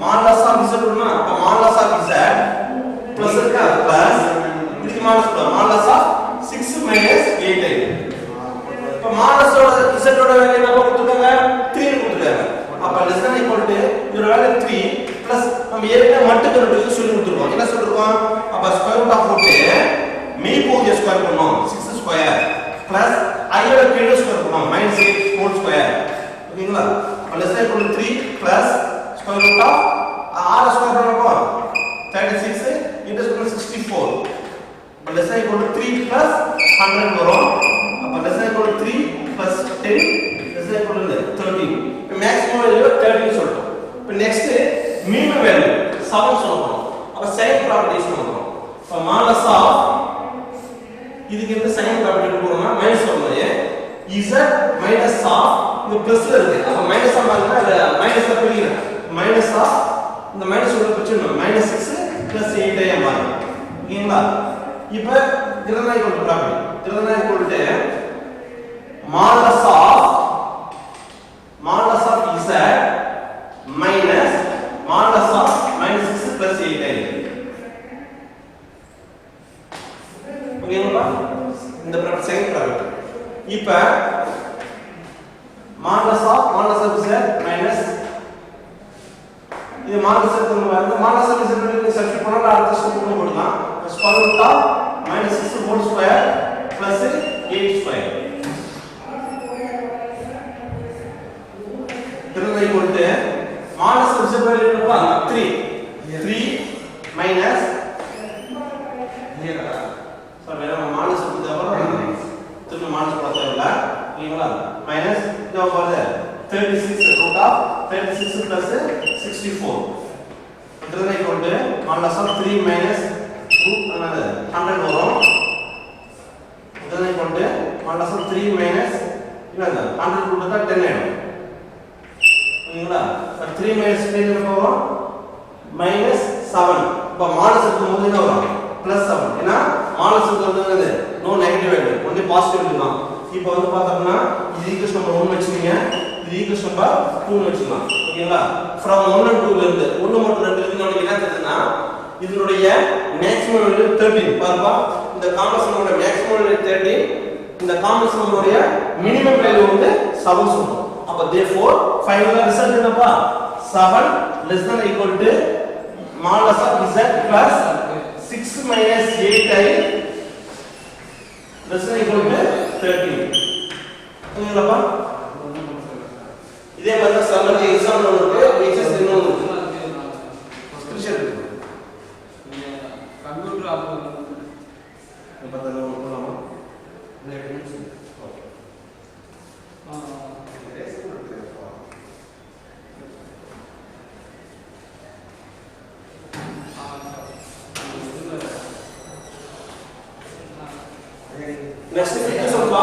modulus of z னா அப்ப மாடலஸ் ஆஃப் z பிளஸ் இருக்கா பிளஸ் இதுக்கு மாடலஸ் ஆஃப் 6 minus 8i. இப்ப மாடலஸ் ஓட z ஓட வேல்யூ என்ன கொடுத்துட்டாங்க? 3 ன்னு கொடுத்துட்டாங்க. அப்ப less than or equal to இதோட வேல்யூ 3 பிளஸ் நம்ம ஏற்கனவே மட்டுக்கு சொல்லி கொடுத்துருக்கோம். என்ன சொல்லிருக்கோம்? அப்ப ஸ்கொயர் ரூட் ஆஃப் போட்டு மீதி பகுதியை ஸ்கொயர் பண்ணோம் 6 ஸ்கொயர் பிளஸ் i ஓட கீழே ஸ்கொயர் பண்ணோம் -8 ஹோல் ஸ்கொயர். ஓகேங்களா? அப்ப less than or equal to 3 plus square root of r square பண்ணப்போ 36 into 64. அப்ப less than or equal to 3 plus 100 வரும். அப்ப less than or equal to 3 plus 10 less than or equal to 13. இப்போ maximum value 13 சொல்றோம். இப்போ next minimum value 7 சொல்ல போறோம். அப்ப சைன் ப்ராப்பர்ட்டி சொல்ல போறோம். அப்ப மாடலஸ் ஆஃப் இதுக்கு இந்த சைன் ப்ராப்பர்ட்டி போறோம்னா மைனஸ் பண்ணும்போது z மைனஸ் ஆஃப் இது பிளஸ்ல இருக்கு. அப்ப மைனஸ் ஆஃப் இருந்தா அத மைனஸ்ல பிரிக்கிறேன். மைனஸ் ஆஃப் இந்த மைனஸ் உள்ள பிரிச்சணும். -6 plus 8i மாறும். ஓகேங்களா? இப்போ இதுதான் ஈக்குவல் ப்ராப்பர்ட்டி. இதுதான் equal to modulus of z minus modulus of -6 plus 8i. ஓகேங்களா? இந்த ப்ராப்பர்ட்டி செகண்ட் ப்ராப்பர்ட்டி. இப்போ மாடலஸ் ஆஃப் z மைனஸ் இது மாடலஸ் எடுத்து வந்து மாடலஸ் ஆஃப் z க்கு சப்ஸ்டிட் பண்ணா அடுத்த ஸ்டெப் போடலாம். Square root of -6 whole square plus 8 square. இதுதான் equal to modulus of z value என்னப்பா? 3 மைனஸ் சார் வேற மாடலஸ் கொடுத்தா திரும்ப மாடலஸ் போட தேவையில்ல. ஓகேங்களா? மைனஸ் இதோ பாருங்க 36 root of 36 plus 64. இதுதான் equal to modulus of 3 minus root 100 வரும். இதுதான் equal to modulus of 3 minus என்னது 100 ரூட் தான் 10 ஆயிடும். ஓகேங்களா? 3 மைனஸ் 10 என்ன வரும்? -7. இப்போ மாடலஸ் இருக்கும்போது என்ன வரும்? +7. ஏன்னா மாடலஸ் வந்து என்னது? No negative value, only positive value தான். இப்போ வந்து பார்த்தோம்னா இது ஈக்குவேஷன் நம்பர் 1 வெச்சுக்கீங்க. இது ஈக்குவேஷன் நம்பர் 2 வெச்சுக்கலாம். ஓகேங்களா? फ्रॉम 1 and 2 ல இருந்து 1 மற்றும் 2 இருந்து நமக்கு என்ன தெரியுதுன்னா இதனுடைய மேக்ஸிமம் வேல்யூ 13. பாருங்க, இந்த காம்ப்ளெக்ஸ் நம்பரோட மேக்ஸிமம் வேல்யூ 13, இந்த காம்ப்ளெக்ஸ் நம்பரோட மினிமம் வேல்யூ வந்து 7 சொல்றோம். அப்ப therefore ஃபைனல் ரிசல்ட் என்னப்பா? 7 less than or equal to modulus of z plus 6 minus 8i less than or equal to 13. புரியுதுங்களா? இதே மாதிரி தான் சம்மர் எக்ஸாம்ல இருக்கு, எக்ஸஸ் இன்னும் இருக்கு. ஸ்கிரீன்ஷாட் next fifth சொல்லுங்க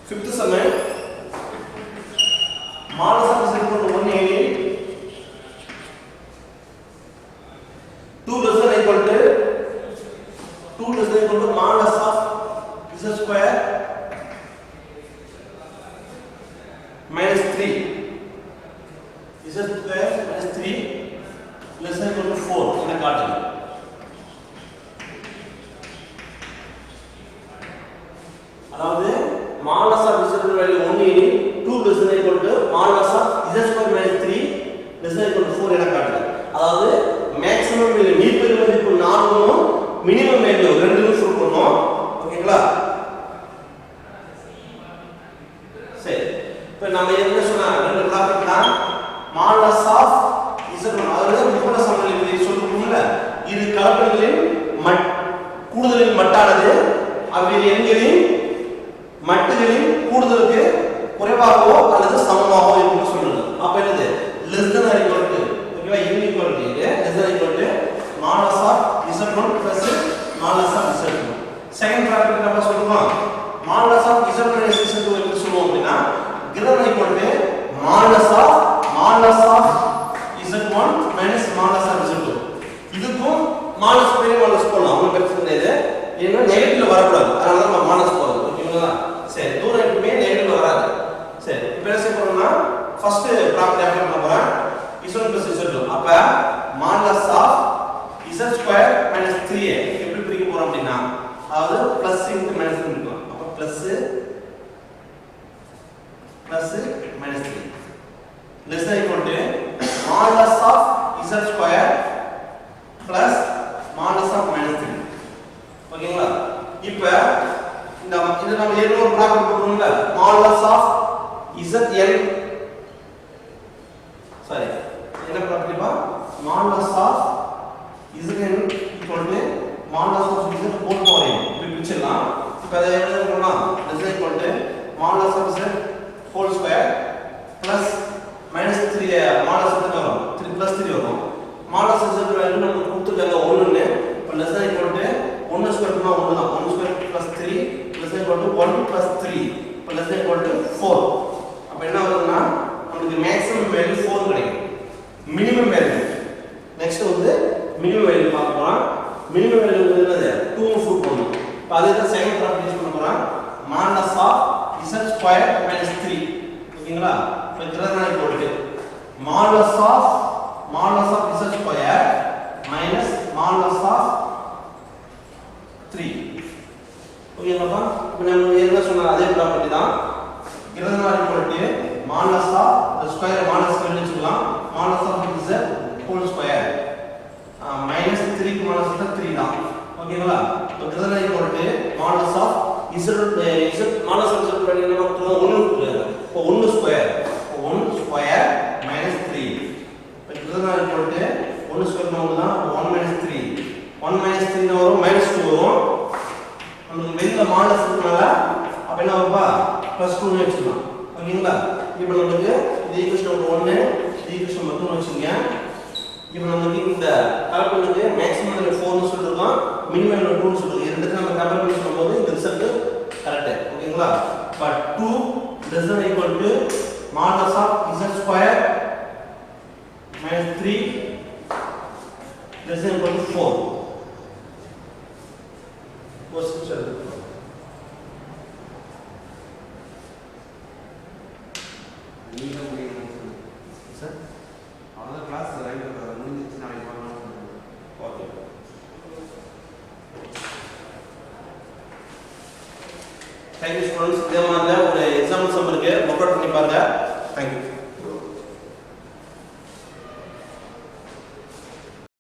fifth sum modulus of z equal to 180 2 less than equal to modulus of z square minus 3 z square minus 3 less than equal to 4 என காட்டுங்க அதாவது modulus of z value 180 2 less than equal to modulus of z square minus 3 less than equal to 4 என காட்டுங்க அதாவது maximum value மீப்பர் மதிப்பு 4 னும் minimum value 2 னு சொல்ல போறோம் ஓகேங்களா சரி இப்போ நாம என்ன சொன்னா ரெண்டு ப்ராப்பர்ட்டி தான் modulus of z1 அதாவது முப்பட சமநிலை சொல்லுவோம்ல இரு கலப்பெண்களின் கூடுதலின் மட்டானது அவ்விரு எண்களின் மட்டுகளின் கூடுதலுக்கு குறைவாகவோ அல்லது சமமாகவோ இருக்கும்னு சொல்றது அப்ப என்னது less than or equal to ஓகேவா இன்இக்வாலிட்டி இது less than or equal to modulus of z1 plus modulus of z2 second property நம்ம சொல்றோம் modulus of z1 minus z2 எப்படி சொல்லுவோம் அப்படினா greater than or equal to modulus of z1 minus modulus of z2 இதுக்கும் models பெரிய models போடலாம் ஒன்றும் பிரச்சனை இல்லை ஏன்னா நெகட்டிவ்ல வரக்கூடாது அதனால நம்ம மாடல்ஸ் போடுறது ஓகேங்களா சரி தூரம் எப்பவுமே நெகட்டிவ்ல வராது சரி இப்போ என்ன செய்ய போறோம்னா ஃபர்ஸ்ட் ப்ராப்பர்ட்டி அப்ளை பண்ண போறேன் z1 plus z2 அப்ப modulus of z square minus 3a எப்படி பிரிக்க போறோம் அப்படின்னா அதாவது பிளஸ் இன்டு மைனஸ் பிரிக்கலாம் அப்ப plus minus 3 less than equal to modulus of z square plus modulus of minus 3 ஓகேங்களா இப்போ இந்த இது நம்ம ஏற்கனவே ஒரு ப்ராப்ளம் போடுறோம்ல modulus of zn சாரி என்ன ப்ராப்பர்ட்டிப்பா modulus of zn equal to modulus of z whole power n இப்படி பிரிச்சிடலாம் இப்போ அதை என்ன பண்ணலாம் less than equal to modulus of z whole square plus minus 3 modulus of வரும் 3 plus 3 வரும் modulus of z வேல்யூ நமக்கு கொடுத்துருக்காங்க 1 ன்னு இப்போ less than equal to 1 square பண்ணா 1 தான் 1 square plus 3 less than equal to 1 plus 3 இப்போ less than equal to 4 அப்ப என்ன வருதுன்னா நமக்கு மேக்ஸிமம் வேல்யூ 4 கிடைக்கும் மினிமம் வேல்யூ நெக்ஸ்ட் வந்து மினிமம் வேல்யூ பார்க்கலாம் மினிமம் வேல்யூ வந்து என்னது 2 னு ஃபுட் பண்ணனும் இப்போ அதே தான் செகண்ட் ப்ராப்பர்ட்டி யூஸ் பண்ண போறோம் modulus of z square minus 3 ஓகேங்களா இப்போ greater than equal to modulus of z square minus modulus of 3 ஓகேங்களா இப்போ நம்ம என்ன சொன்ன அதே ப்ராப்பர்ட்டி தான் greater than equal to modulus of the square modulus கண்டுபிடிக்கலாம் modulus of z whole square minus 3 க்கு modulus 3 தான் ஓகேங்களா இப்போ greater than equal to modulus of z modulus of z value என்ன கொடுத்தோம் 1 இப்போ 1 ஸ்கொயர் 1 ஸ்கொயர் minus 3 இப்போ greater than equal to 1 square தான் 1 minus 3 1 minus 3 னா வரும் minus 2 வரும் நமக்கு வெளியில மாடல்ஸ் இருக்கனால அப்ப என்ன வரும்பா +2 னு வெச்சுக்கலாம் ஓகேங்களா இப்போ நமக்கு இது ஈக்குவேஷன் நம்பர் 1 இது ஈக்குவேஷன் நம்பர் 2 வெச்சுங்க இப்போ நமக்கு இந்த கலப்பெண்ணுக்கு மேக்ஸிமம் 4 னு சொல்லிருக்கோம் மினிமம் 2 னு சொல்லிருக்கோம் ரெண்டுத்தையும் நம்ம கம்பேர் பண்ணி பண்ணும்போது இந்த ரிசல்ட் கரெக்ட் ஓகேங்களா but 2 less than equal to modulus of z square minus 3 less than equal to 4 question चल நீங்க முடியும் சார் அவ்வளோ கிளாஸ் முடிஞ்சிச்சு நாளைக்கு பண்ணலாம் ஓகே தேங்க்யூ ஸ்டூடெண்ட்ஸ் இதே மாதிரி ஒரு எக்ஸாம்பிள் சம் இருக்கு ஒர்க் அவுட் பண்ணி பாருங்க தேங்க்யூ